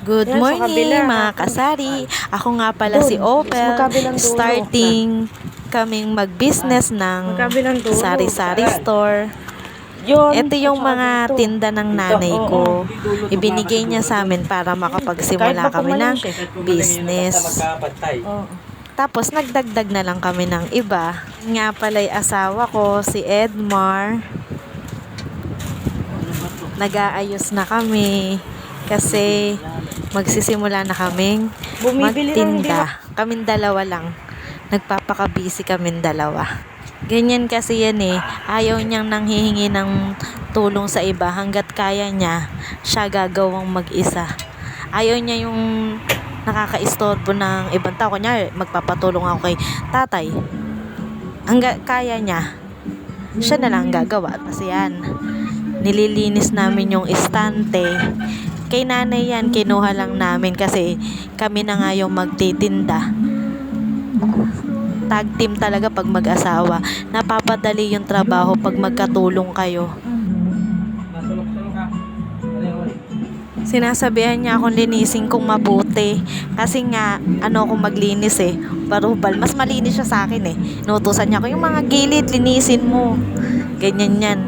Good Yan, sa kabila. morning mga kasari. Ako nga pala si Doon, Opel. magkabilang dulo. Starting kaming mag-business ng Magkabilang dulo. sari-sari store. Yun. Ito yung at saka mga dito. tinda ng nanay Oo, ko. oo. Ibinigay niya sa amin para Kahit makapagsimula ba kami ng pumaling siya. business. Oo. Tapos nagdagdag na lang kami ng iba. Nga pala'y asawa ko, si Edmar. Nag-aayos na kami kasi magsisimula na kaming Bumibili lang, hindi magtinda. Kaming dalawa lang. Nagpapaka-busy kaming dalawa. Ganyan kasi yan eh. Ayaw niyang nanghihingi ng tulong sa iba. Hanggat kaya niya, siya gagawang mag-isa. Ayaw niya yung nakakaistorbo ng ibang tao. Kunyari, magpapatulong ako kay tatay. Hanggat kaya niya, siya na lang gagawa. Kasi yan, nililinis namin yung estante. Kay nanay yan, kinuha lang namin kasi kami na nga yung magtitinda. Tag team talaga pag mag-asawa. Napapadali yung trabaho pag magkatulong kayo. Sinasabihan niya akong linisin kong mabuti. Kasi nga, ano akong maglinis eh. Barubal. Mas malinis siya sa akin eh. Inutusan niya ako, yung mga gilid, linisin mo. Ganyan yan.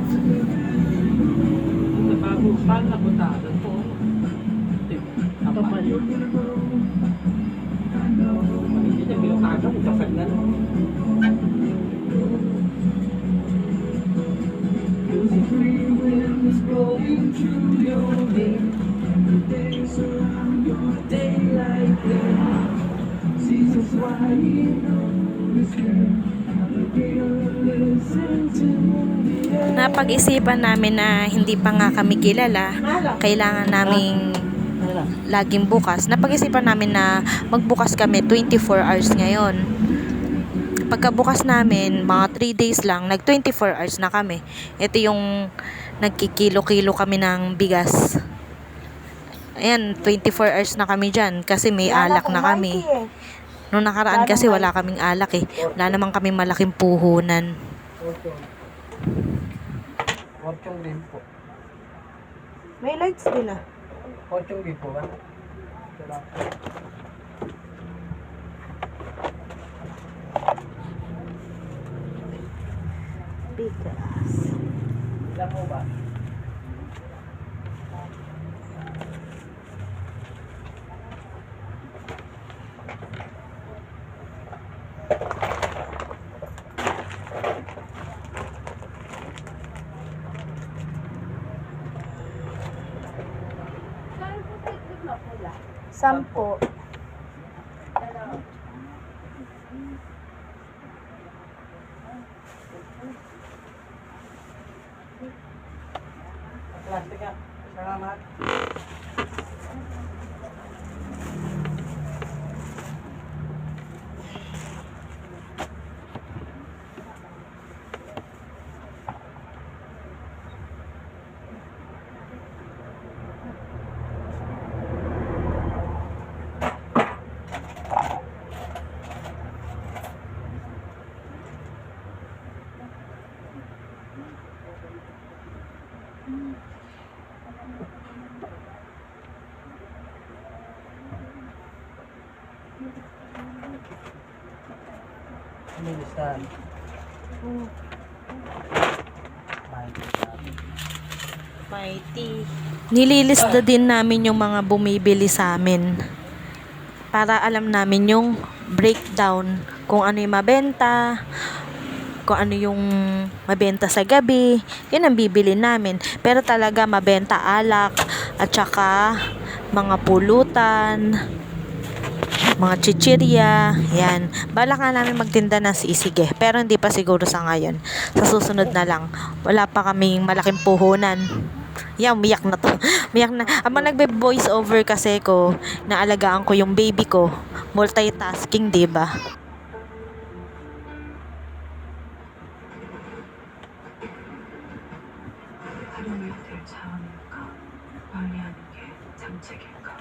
Napag-isipan namin na hindi pa nga kami kilala, kailangan naming laging bukas. Napag-isipan namin na magbukas kami 24 hours ngayon. Pagkabukas namin, mga 3 days lang, nag 24 hours na kami. Ito yung nagkikilo-kilo kami ng bigas. Ayan, 24 hours na kami dyan kasi may alak na kami. Noong nakaraan kasi wala kaming alak eh. Wala naman kaming malaking puhunan. Fortune din po. May lights din ah. Fortune din po ba? Bigas. Ilan po ba? Sampo. Plastic ah. Salamat. Ministan. Mighty. Nililista din namin yung mga bumibili sa amin para alam namin yung breakdown kung ano yung mabenta, kung ano yung mabenta sa gabi, yun ang bibili namin. Pero talaga mabenta alak at saka mga pulutan, mga chichirya, yan. Balak nga namin magtinda ng sisig eh, pero hindi pa siguro sa ngayon. Sa susunod na lang. Wala pa kaming malaking puhunan. Yan, umiyak na to. Umiyak na. Habang nagbe-voice over kasi ko, naalagaan ko yung baby ko. Multitasking, diba? 하루일들 자원일까 방해하는 게 정책일까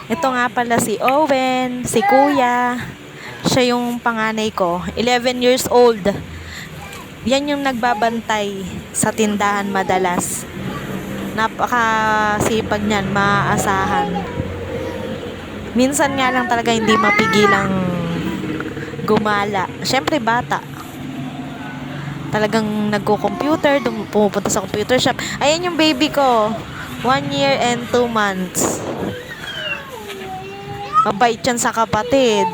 Ito nga pala si Owen, si Kuya. Siya yung panganay ko. 11 years old. Yan yung nagbabantay sa tindahan madalas. Napakasipag niyan, maaasahan. Minsan nga lang talaga hindi mapigilang gumala. Siyempre bata. Talagang nagko-computer, pumupunta sa computer shop. Ayan yung baby ko. 1 year and 2 months. Mabait yan sa kapatid.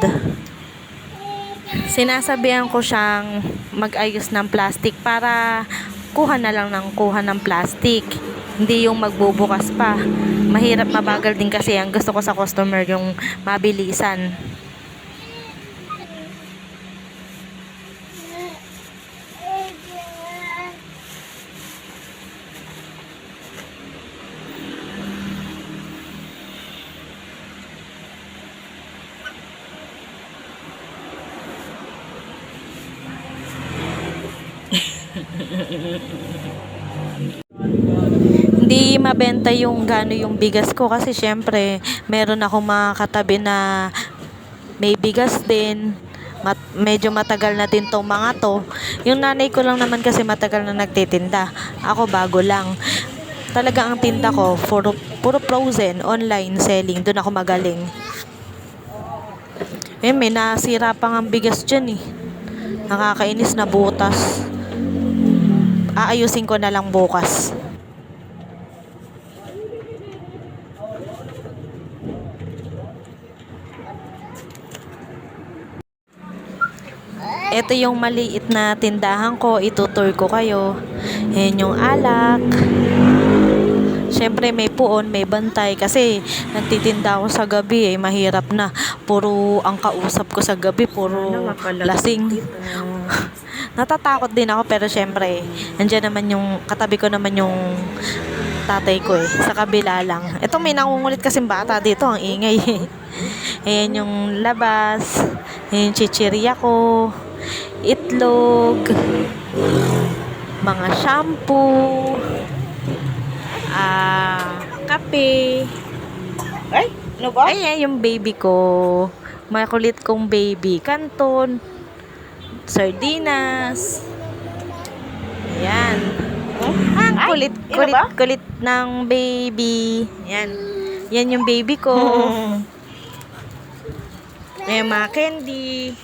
Sinasabihan ko siyang mag-ayos ng plastic para kuha na lang ng kuha ng plastic. Hindi yung magbubukas pa. Mahirap, mabagal din kasi ang gusto ko sa customer yung mabilisan. Hindi mabenta yung gano yung bigas ko kasi syempre meron akong mga katabi na may bigas din. Medyo matagal na din tong mga to. Yung nanay ko lang naman kasi matagal na nagtitinda. Ako bago lang. Talaga ang tinda ko puro frozen, online selling. Doon ako magaling. May nasira pang ang bigas dyan eh. Nakakainis na butas. Aayusin ko na lang bukas. Ito yung maliit na tindahan ko. Itutour ko kayo. Yan yung alak. Siyempre may puon, may bantay. Kasi nagtitinda ako sa gabi eh. Mahirap na. Puro ang kausap ko sa gabi. Puro lasing. Natatakot din ako pero siyempre nandiyan naman yung katabi ko naman yung tatay ko eh. Sa kabila lang. Ito may nangungulit kasing bata dito. Ang ingay eh. Ayan yung labas. Ayan yung chichirya ko. Itlog, mga shampoo, kape. Ay, ano ba? Ayan yung baby ko. Makulit kong baby. Kanton, sardinas. Ayan. Ang kulit, Ano ba? kulit ng baby. Ayan. Yan yung baby ko. Ayan mga candy.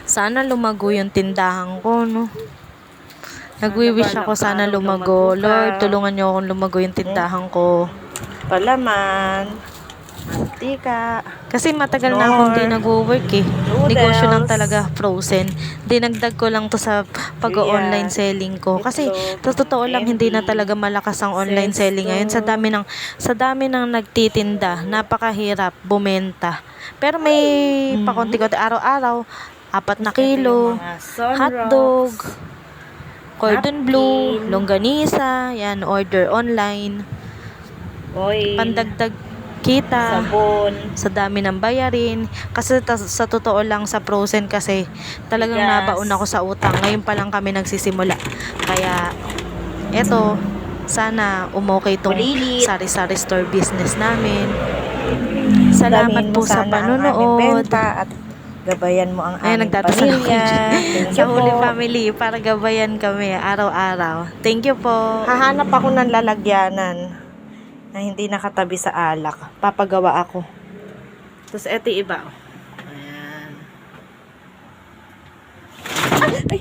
Sana lumago yung tindahan ko, no? Nagwi-wish ako sana lumago. Lord, tulungan niyo akong lumago yung tindahan ko. Palaman. Mantika. Kasi matagal na akong hindi nag-work eh. Negosyo lang talaga, frozen. Dinagdag ko lang to sa pag-online selling ko. Kasi sa totoo lang hindi na talaga malakas ang online selling ngayon. Sa dami ng nagtitinda, napakahirap bumenta. Pero may pakonti-konti araw-araw, 4 na kilo, hotdog, cordon bleu, longganisa, yan, order online. Pandagdag kita Sabon. sa dami ng bayarin. Kasi sa totoo lang sa frozen kasi talagang Bigas. nabaon ako sa utang. Ngayon pa lang kami nagsisimula. Kaya eto, sana umokay itong Malilit. sari-sari store business namin. Salamat Damihin po mo sa sana ang aming panonood. benta at gabayan mo ang Ay, aming nagdadasal ako pamilya. dyan. Thank Sa you Holy po. Family para gabayan kami araw-araw. Thank you po. Hahanap ako ng lalagyanan na hindi nakatabi sa alak. Papagawa ako. Tapos eto yung iba. Ayan. Ay!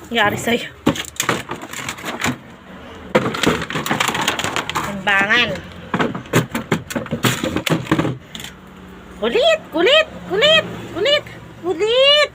Nangyari sa'yo. Timbangan. Kulit! Kulit! Kulit! Kulit! Kulit!